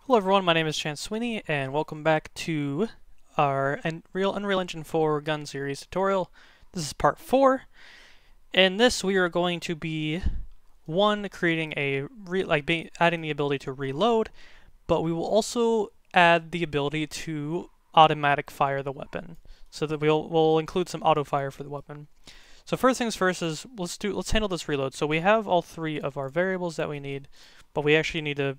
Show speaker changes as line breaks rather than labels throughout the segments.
Hello everyone, my name is Chance Sweeney, and welcome back to our Unreal Engine 4 gun series tutorial. This is part 4. In this, we are going to be creating adding the ability to reload, but we will also add the ability to automatic fire the weapon, so that we'll include some auto fire for the weapon. So first things first is let's handle this reload. So we have all three of our variables that we need, but we actually need to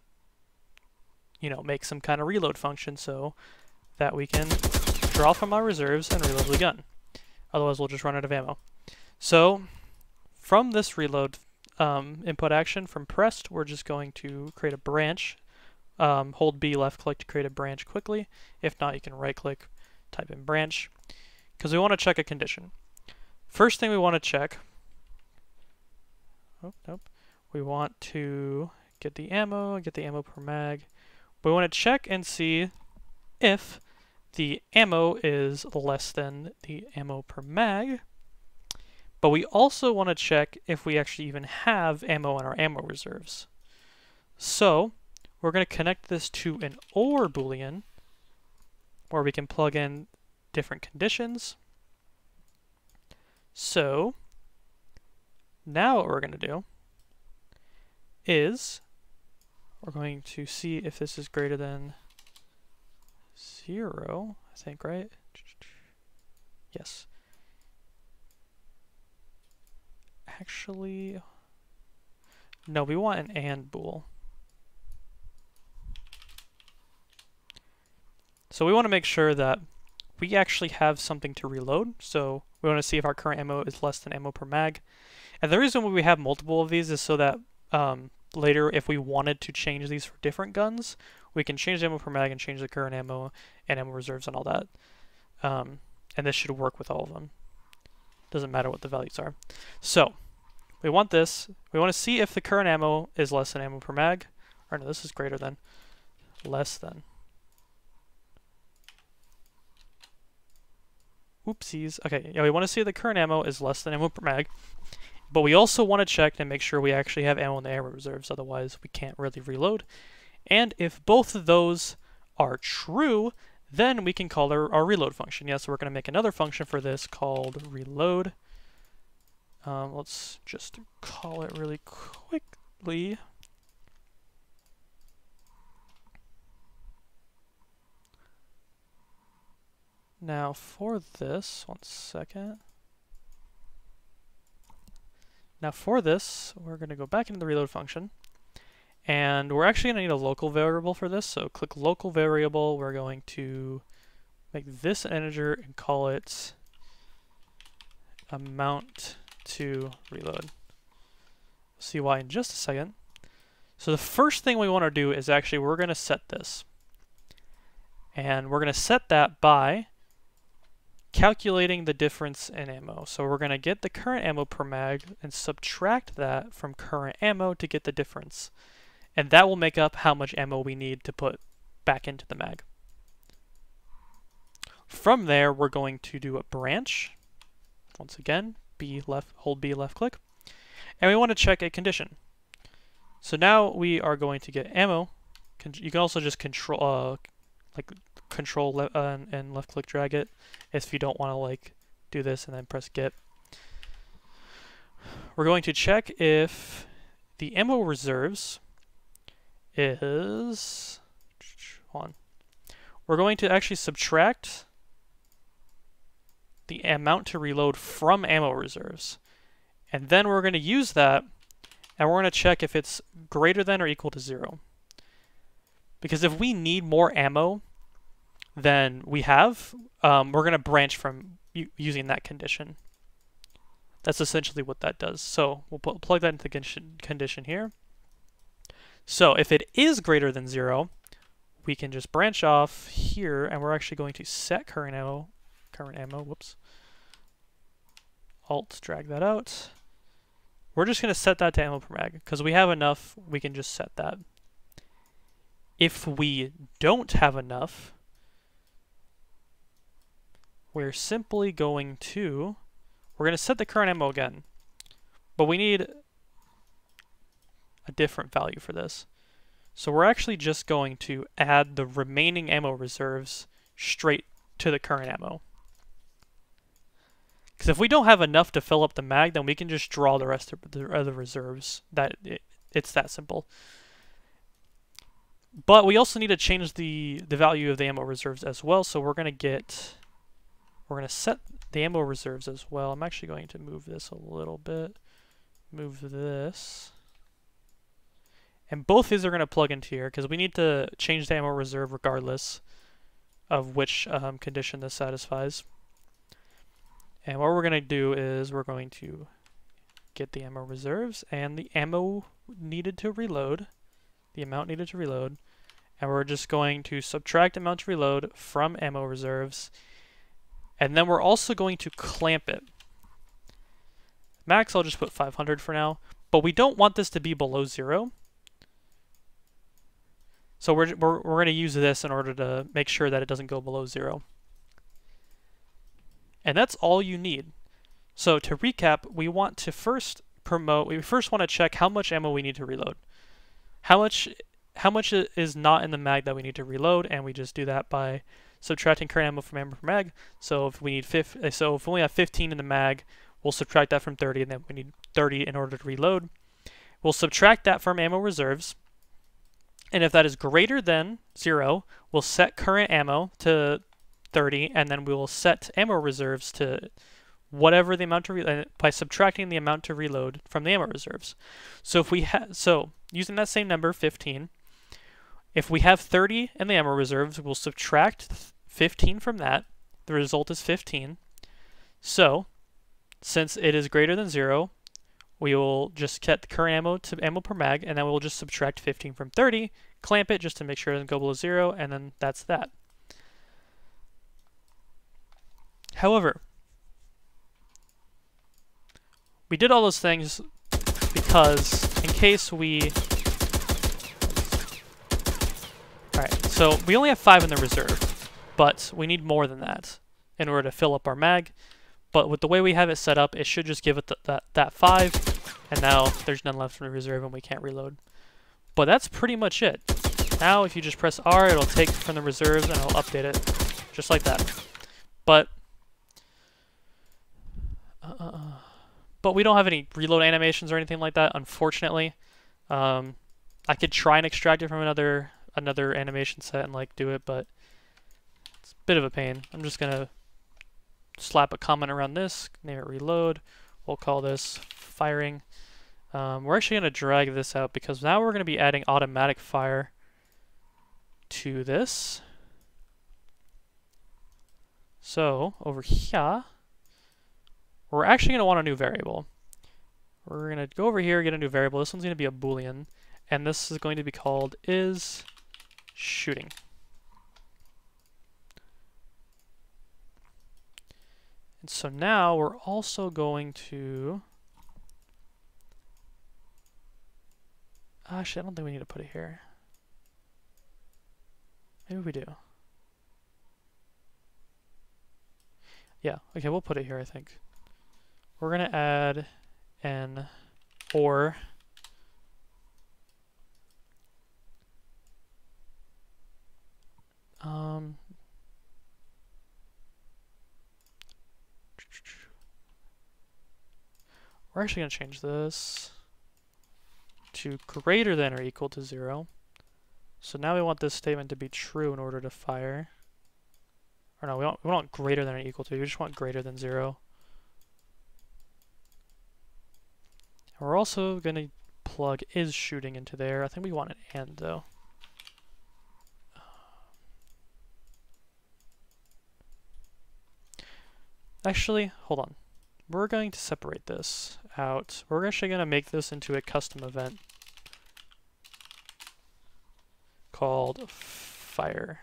make some kind of reload function so that we can draw from our reserves and reload the gun. Otherwise, we'll just run out of ammo. So, from this reload input action from pressed, we're just going to create a branch. Hold B left click to create a branch quickly. If not, you can right click, type in branch, because we want to check a condition. First thing we want to check, we want to get the ammo per mag. We want to check and see if the ammo is less than the ammo per mag, but we also want to check if we actually even have ammo in our ammo reserves. So we're going to connect this to an OR boolean where we can plug in different conditions. So now what we're going to do is we're going to see if this is greater than 0, I think, right? Yes. Actually, no, we want an AND bool. So we want to make sure that we actually have something to reload. So we want to see if our current ammo is less than ammo per mag. And the reason why we have multiple of these is so that later, if we wanted to change these for different guns, we can change the ammo per mag and change the current ammo and ammo reserves and all that. And this should work with all of them. Doesn't matter what the values are. So, we want this. We want to see if the current ammo is less than ammo per mag. Or no, this is greater than. Less than. Oopsies. Okay, yeah, we want to see if the current ammo is less than ammo per mag. But we also want to check and make sure we actually have ammo in the ammo reserves, otherwise we can't really reload. And if both of those are true, then we can call our reload function. Yeah, so we're going to make another function for this called reload. Let's just call it really quickly. Now for this, one second. Now for this, we're going to go back into the reload function, and we're actually going to need a local variable for this, so click local variable. We're going to make this an integer and call it amount to reload. We'll see why in just a second. So the first thing we want to do is actually we're going to set this, and we're going to set that by calculating the difference in ammo. So we're going to get the current ammo per mag and subtract that from current ammo to get the difference. And that will make up how much ammo we need to put back into the mag. From there, we're going to do a branch. Once again, hold B left click. And we want to check a condition. So now we are going to get ammo. You can also just control and left click drag it if you don't want to do this and then press get. We're going to check if the ammo reserves is we're going to actually subtract the amount to reload from ammo reserves, and then we're going to use that and we're going to check if it's greater than or equal to 0, because if we need more ammo than we have, we're going to branch from using that condition. That's essentially what that does. So we'll plug that into the condition here. So if it is greater than 0, we can just branch off here, and we're actually going to set current ammo, whoops. Alt, drag that out. We're just going to set that to ammo per mag, because we have enough, we can just set that. If we don't have enough, we're simply going to set the current ammo again, but we need a different value for this. So we're actually just going to add the remaining ammo reserves straight to the current ammo. Because if we don't have enough to fill up the mag, then we can just draw the rest of the other reserves. It's that simple. But we also need to change the value of the ammo reserves as well. So we're gonna set the ammo reserves as well. I'm actually going to move this a little bit. Move this. And both these are going to plug into here because we need to change the ammo reserve regardless of which condition this satisfies. And what we're going to do is we're going to get the ammo reserves and the ammo needed to reload, the amount needed to reload, and we're just going to subtract amount to reload from ammo reserves, and then we're also going to clamp it. Max, I'll just put 500 for now, but we don't want this to be below 0. So we're going to use this in order to make sure that it doesn't go below 0. And that's all you need. So to recap, we want to first want to check how much ammo we need to reload. How much is not in the mag that we need to reload, and we just do that by subtracting current ammo from ammo per mag. So if we only have 15 in the mag, we'll subtract that from 30, and then we need 30 in order to reload. We'll subtract that from ammo reserves. And if that is greater than 0, we'll set current ammo to 30, and then we will set ammo reserves to whatever the amount to reload by subtracting the amount to reload from the ammo reserves. So if we using that same number, 15, if we have 30 in the ammo reserves, we'll subtract 15 from that. The result is 15. So since it is greater than 0, we will just set the current ammo to ammo per mag, and then we'll just subtract 15 from 30, clamp it just to make sure it doesn't go below 0, and then that's that. However, we did all those things because in case we... Alright, so we only have 5 in the reserve, but we need more than that in order to fill up our mag. But with the way we have it set up, it should just give it that 5, and now there's none left in the reserve and we can't reload. But that's pretty much it. Now if you just press R, it'll take from the reserves and it'll update it, just like that. But we don't have any reload animations or anything like that, unfortunately. I could try and extract it from another animation set and like do it, but it's a bit of a pain. I'm just gonna slap a comment around this, name it reload. We'll call this firing. We're actually going to drag this out because now we're going to be adding automatic fire to this. So over here, we're actually going to want a new variable. We're going to go over here, get a new variable. This one's going to be a Boolean, and this is going to be called is shooting. And so now we're also going to... Actually, I don't think we need to put it here. Maybe we do. Yeah, okay, we'll put it here, I think. We're going to add an or. We're actually going to change this to greater than or equal to 0. So now we want this statement to be true in order to fire. Or no, we want greater than or equal to. We just want greater than 0. And we're also going to plug is shooting into there. I think we want an and though. Actually, hold on. We're going to separate this out. We're actually going to make this into a custom event called fire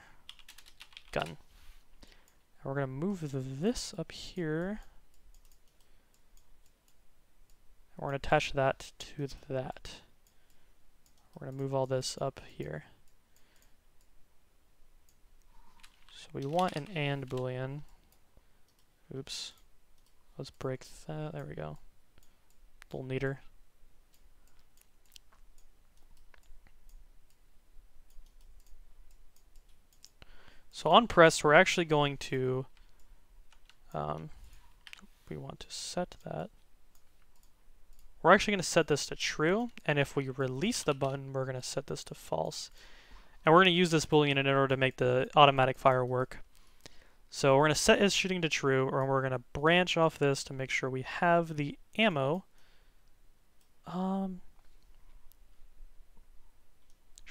gun. And we're going to move this up here. And we're going to attach that to that. We're going to move all this up here. So we want an and Boolean. Oops. Let's break that. There we go. A little neater. So on press, we're actually going to, we want to set that. We're actually going to set this to true, and if we release the button, we're going to set this to false. And we're going to use this boolean in order to make the automatic fire work. So we're going to set his shooting to true, or we're going to branch off this to make sure we have the ammo.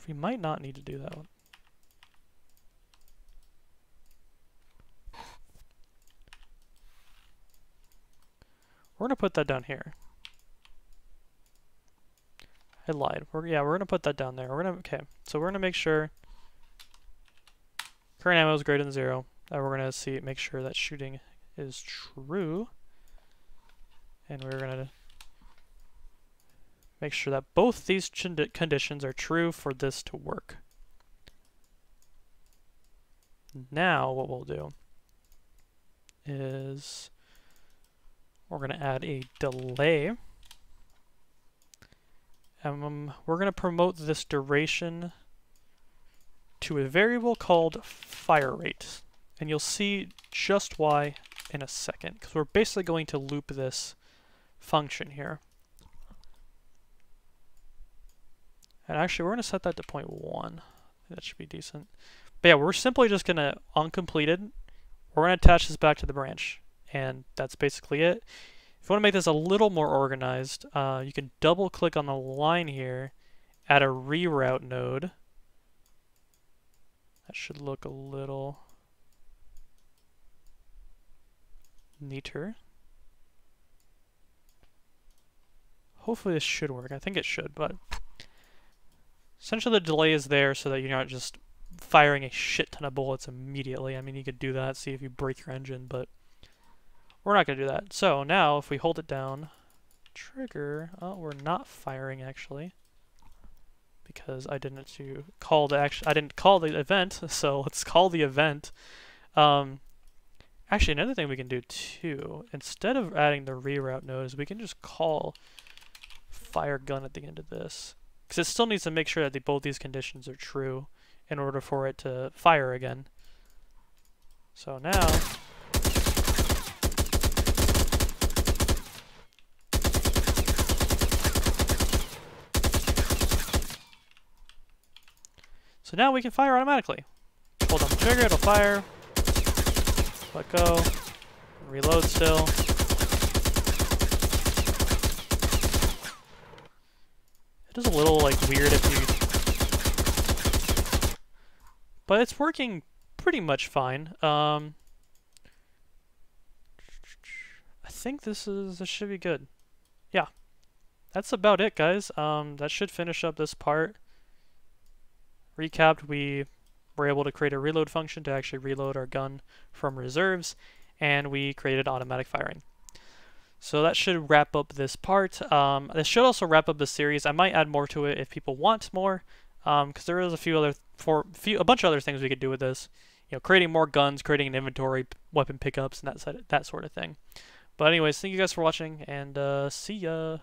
We might not need to do that one. We're going to put that down here. I lied. We're going to put that down there. Okay, so we're going to make sure current ammo is greater than 0. And we're going to make sure that shooting is true. And we're going to make sure that both these conditions are true for this to work. Now what we'll do is we're going to add a delay. We're going to promote this duration to a variable called fire rate. And you'll see just why in a second, because we're basically going to loop this function here. And actually, we're going to set that to 0.1. That should be decent. But yeah, we're simply just going to, on completed, we're going to attach this back to the branch. And that's basically it. If you want to make this a little more organized, you can double click on the line here, add a reroute node. That should look a little neater. Hopefully this should work. I think it should, but essentially the delay is there so that you're not just firing a shit ton of bullets immediately. I mean, you could do that, see if you break your engine, but we're not going to do that. So now if we hold it down, trigger, oh, we're not firing actually, because I didn't call the event, so let's call the event. Actually, another thing we can do too, instead of adding the reroute node, is we can just call fire gun at the end of this, because it still needs to make sure that both these conditions are true in order for it to fire again. So now we can fire automatically. Hold down the trigger, it'll fire. Let go. Reload still. It is a little like weird if you, but it's working pretty much fine. I think this should be good. Yeah, that's about it, guys. That should finish up this part. Recapped, we were able to create a reload function to actually reload our gun from reserves, and we created automatic firing. So that should wrap up this part. This should also wrap up the series. I might add more to it if people want more, because there is a bunch of other things we could do with this. You know, creating more guns, creating an inventory, weapon pickups, and that sort of thing. But anyways, thank you guys for watching, and see ya.